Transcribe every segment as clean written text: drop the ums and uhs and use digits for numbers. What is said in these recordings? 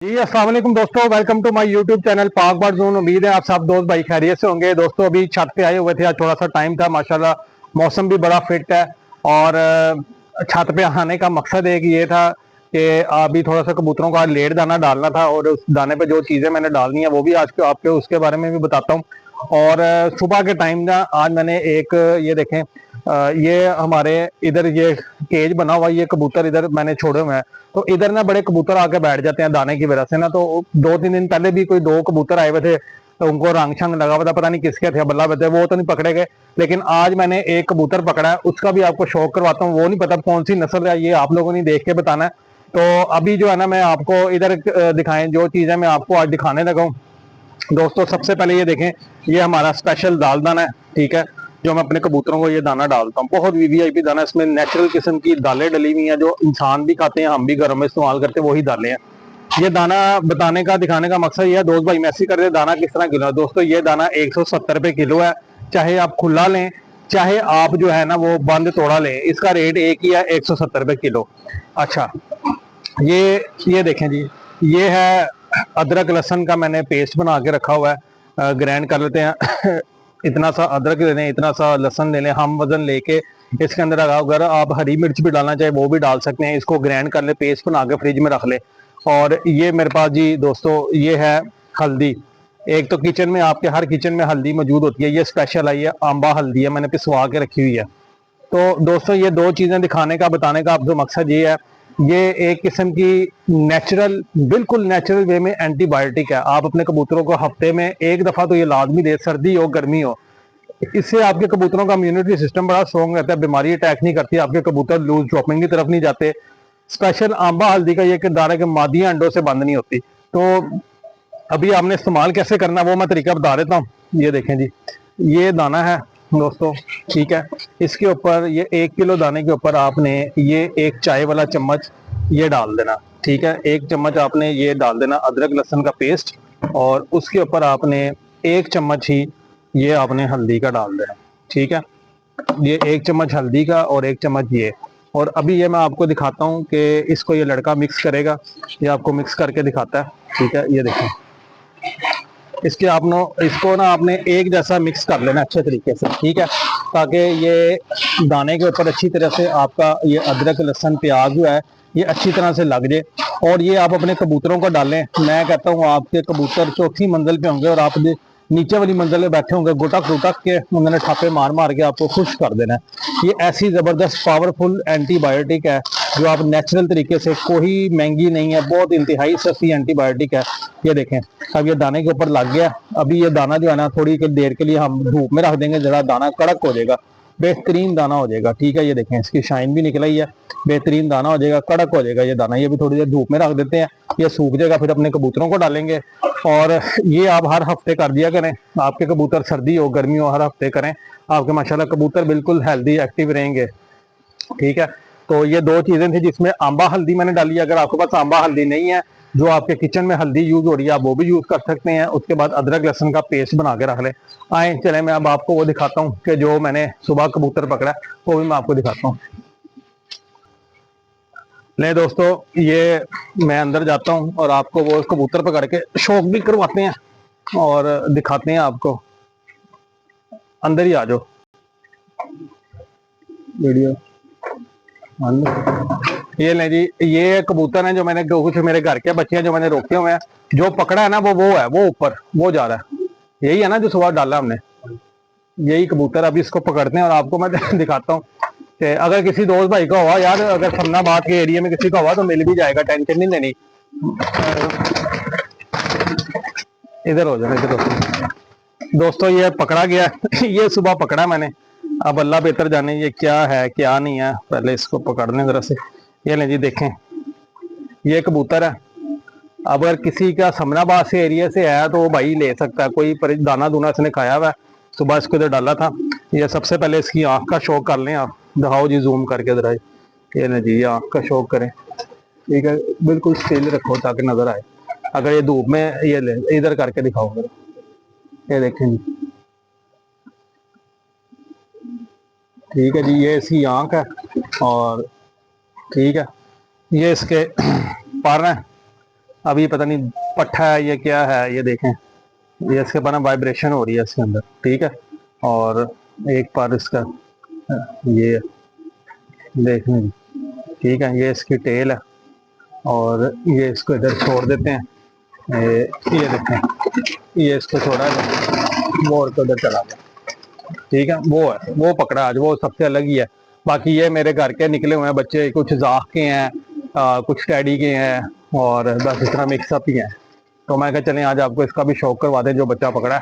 जी अस्सलाम वालेकुम दोस्तों, welcome to my YouTube channel पाक बार जोन। उम्मीद है आप सब दोस्त भाई खैरियत से होंगे। दोस्तों अभी छत पे आए हुए थे, आज थोड़ा सा टाइम था, माशाल्लाह मौसम भी बड़ा फिट है। और छत पे आने का मकसद एक ये था कि अभी थोड़ा सा कबूतरों का लेट दाना डालना था, और उस दाने पे जो चीज़ें मैंने डालनी है वो भी आज के आपके उसके बारे में भी बताता हूँ। और सुबह के टाइम ना आज मैंने एक ये देखें, ये हमारे इधर ये केज बना हुआ, ये कबूतर इधर मैंने छोड़े हुए हैं। तो इधर ना बड़े कबूतर आके बैठ जाते हैं दाने की वजह से ना। तो 2-3 दिन पहले भी कोई 2 कबूतर आए हुए थे, तो उनको रंग छंग लगा हुआ था, पता नहीं किसके थे, बल्ला बच्चे, वो तो नहीं पकड़े गए। लेकिन आज मैंने एक कबूतर पकड़ा है, उसका भी आपको शौक करवाता हूँ। वो नहीं पता कौन सी नस्ल है, ये आप लोगों ने देख के बताना है। तो अभी जो है ना, मैं आपको इधर दिखाएं जो चीज़ें मैं आपको आज दिखाने लगा हूँ। दोस्तों सबसे पहले ये देखें, ये हमारा स्पेशल दाल दाना है, ठीक है, जो मैं अपने कबूतरों को ये दाना डालता हूँ। बहुत वीवीआईपी दाना, इसमें नेचुरल किस्म की दालें डली हुई हैं, जो इंसान भी खाते हैं, हम भी घरों में इस्तेमाल करते हैं, वही दालें हैं। ये दाना बताने का दिखाने का मकसद ये है, दोस्त भाई मैसेज कर रहे दाना किस तरह किलो है। दोस्तों ये दाना 170 रुपए किलो है, चाहे आप खुला लें, चाहे आप जो है ना वो बंद तोड़ा लें, इसका रेट एक ही है, 170 रुपए किलो। अच्छा, ये देखें जी, ये है अदरक लहसुन का मैंने पेस्ट बना के रखा हुआ है। ग्राइंड कर लेते हैं इतना सा अदरक ले लें, इतना सा लहसुन ले लें, हम वजन लेके इसके अंदर अगर आप हरी मिर्च भी डालना चाहे वो भी डाल सकते हैं। इसको ग्राइंड कर ले, पेस्ट बना के फ्रिज में रख ले। और ये मेरे पास जी दोस्तों ये है हल्दी। एक तो किचन में, आपके हर किचन में हल्दी मौजूद होती है, ये स्पेशल आई है, आंबा हल्दी है, मैंने पिसवा के रखी हुई है। तो दोस्तों ये दो चीज़ें दिखाने का बताने का आपको मकसद ये है, ये एक किस्म की नेचुरल, बिल्कुल नेचुरल वे में एंटीबायोटिक है। आप अपने कबूतरों को हफ्ते में एक दफ़ा तो ये लाजमी दे, सर्दी हो गर्मी हो। इससे आपके कबूतरों का इम्यूनिटी सिस्टम बड़ा स्ट्रॉन्ग रहता है, बीमारी अटैक नहीं करती, आपके कबूतर लूज ड्रॉपिंग की तरफ नहीं जाते। स्पेशल आंबा हल्दी का ये किरदार है कि मादियाँ अंडों से बंद नहीं होती। तो अभी आपने इस्तेमाल कैसे करना है वो मैं तरीका बता देता हूँ। ये देखें जी, ये दाना है दोस्तों, ठीक है, इसके ऊपर ये 1 किलो दाने के ऊपर आपने ये एक चाय वाला चम्मच ये डाल देना, ठीक है। एक चम्मच आपने ये डाल देना अदरक लहसुन का पेस्ट, और उसके ऊपर आपने 1 चम्मच ही ये आपने हल्दी का डाल देना, ठीक है। ये 1 चम्मच हल्दी का और 1 चम्मच ये। और अभी ये मैं आपको दिखाता हूँ कि इसको ये लड़का मिक्स करेगा, ये आपको मिक्स करके दिखाता है, ठीक है। ये देखें, इसके आपने इसको ना आपने एक जैसा मिक्स कर लेना अच्छे तरीके से, ठीक है, ताकि ये दाने के ऊपर अच्छी तरह से आपका ये अदरक लहसुन प्याज जो है ये अच्छी तरह से लग जाए। और ये आप अपने कबूतरों को डालें। मैं कहता हूँ आपके कबूतर चौथी मंजिल पे होंगे और आप नीचे वाली मंजिल में बैठे होंगे, गुटक गुटक के उन्होंने छापे मार मार के आपको खुश कर देना है। ये ऐसी ज़बरदस्त पावरफुल एंटीबायोटिक है जो आप नेचुरल तरीके से, कोई महंगी नहीं है, बहुत इंतहाई सस्ती एंटीबायोटिक है। ये देखें, अब ये दाने के ऊपर लग गया। अभी ये दाना जो है ना थोड़ी देर के लिए हम धूप में रख देंगे, जरा दाना कड़क हो जाएगा, बेहतरीन दाना हो जाएगा, ठीक है। ये देखें, इसकी शाइन भी निकल आई है, बेहतरीन दाना हो जाएगा, कड़क हो जाएगा ये दाना। ये भी थोड़ी देर धूप में रख देते हैं, ये सूख जाएगा, फिर अपने कबूतरों को डालेंगे। और ये आप हर हफ्ते कर दिया करें, आपके कबूतर सर्दी हो गर्मी हो हर हफ्ते करें, आपके माशाल्लाह कबूतर बिल्कुल हेल्दी एक्टिव रहेंगे, ठीक है। तो ये दो चीजें थी जिसमें आंबा हल्दी मैंने डाली। अगर आपके पास आंबा हल्दी नहीं है, जो आपके किचन में हल्दी यूज हो रही है, आप वो भी यूज कर सकते हैं। उसके बाद अदरक लहसुन का पेस्ट बना के रख ले। आए चले, मैं अब आपको वो दिखाता हूँ कि जो मैंने सुबह कबूतर पकड़ा है वो भी मैं आपको दिखाता हूँ। ले दोस्तों, ये मैं अंदर जाता हूँ और आपको वो कबूतर पकड़ के शौक भी करवाते हैं और दिखाते हैं आपको। अंदर ही आ जाओ, वीडियो ये ले जी, ये कबूतर है जो मैंने, कुछ मेरे घर के बच्चे हैं जो मैंने रोके हुए हैं। जो पकड़ा है ना वो है, वो ऊपर वो जा रहा है, यही है ना जो सुबह डाला हमने, यही कबूतर। अभी इसको पकड़ते हैं और आपको मैं दिखाता हूँ कि अगर किसी दोस्त भाई का हुआ यार, अगर समनाबाद के एरिया में किसी का हुआ तो मिल भी जाएगा, टेंशन नहीं लेनी। इधर हो जाना, इधर हो। दोस्तों ये पकड़ा गया ये सुबह पकड़ा मैंने। अब अल्लाह बेहतर जाने ये क्या है क्या नहीं है, पहले इसको पकड़ने जरा से। ये लें जी, देखें, ये कबूतर है। अब अगर किसी का समनाबाद से एरिया से आया तो वो भाई ले सकता है, कोई दाना दूना इसने खाया हुआ है, सुबह इसको इधर डाला था। ये सबसे पहले इसकी आंख का शौक कर लें आप, दिखाओ जी जूम करके जरा। ये ना जी, ये आंख का शौक करें, ठीक है, बिल्कुल स्टिल रखो ताकि नजर आए। अगर ये धूप में, ये ले इधर करके दिखाओ जरा, ये देखें जी, ठीक है जी, ये इसकी आंख है। और ठीक है, ये इसके पर हैं। अभी पता नहीं पट्ठा है ये क्या है, ये देखें, ये इसके ऊपर ना वाइब्रेशन हो रही है इसके अंदर, ठीक है। और एक बार इसका ये देखने, ठीक है, ये इसकी टेल है और ये इसको इधर छोड़ देते हैं। ये देखें, ये इसको छोड़ा है, वो उधर चला गया, ठीक है। वो है, वो पकड़ा आज, वो सबसे अलग ही है। बाकी ये मेरे घर के निकले हुए हैं बच्चे, कुछ जाख के हैं, कुछ टैडी के हैं और बस इतना मिक्सअप ही है। तो मैं कहा चलें आज आपको इसका भी शौक करवा दें जो बच्चा पकड़ा है।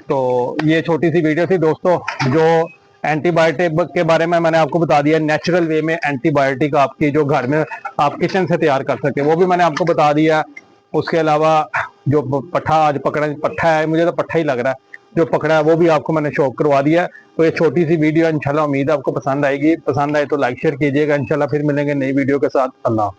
तो ये छोटी सी वीडियो थी दोस्तों, जो एंटीबायोटिक के बारे में मैंने आपको बता दिया, नेचुरल वे में एंटीबायोटिक आपकी जो घर में आप किचन से तैयार कर सकते हैं वो भी मैंने आपको बता दिया। उसके अलावा जो पट्ठा आज पकड़ा, पट्ठा है, मुझे तो पट्ठा ही लग रहा है जो पकड़ा है, वो भी आपको मैंने शौक करवा दिया। तो ये छोटी सी वीडियो इंशाल्लाह उम्मीद है आपको पसंद आएगी, पसंद आए तो लाइक शेयर कीजिएगा। इंशाल्लाह फिर मिलेंगे नई वीडियो के साथ। अल्लाह।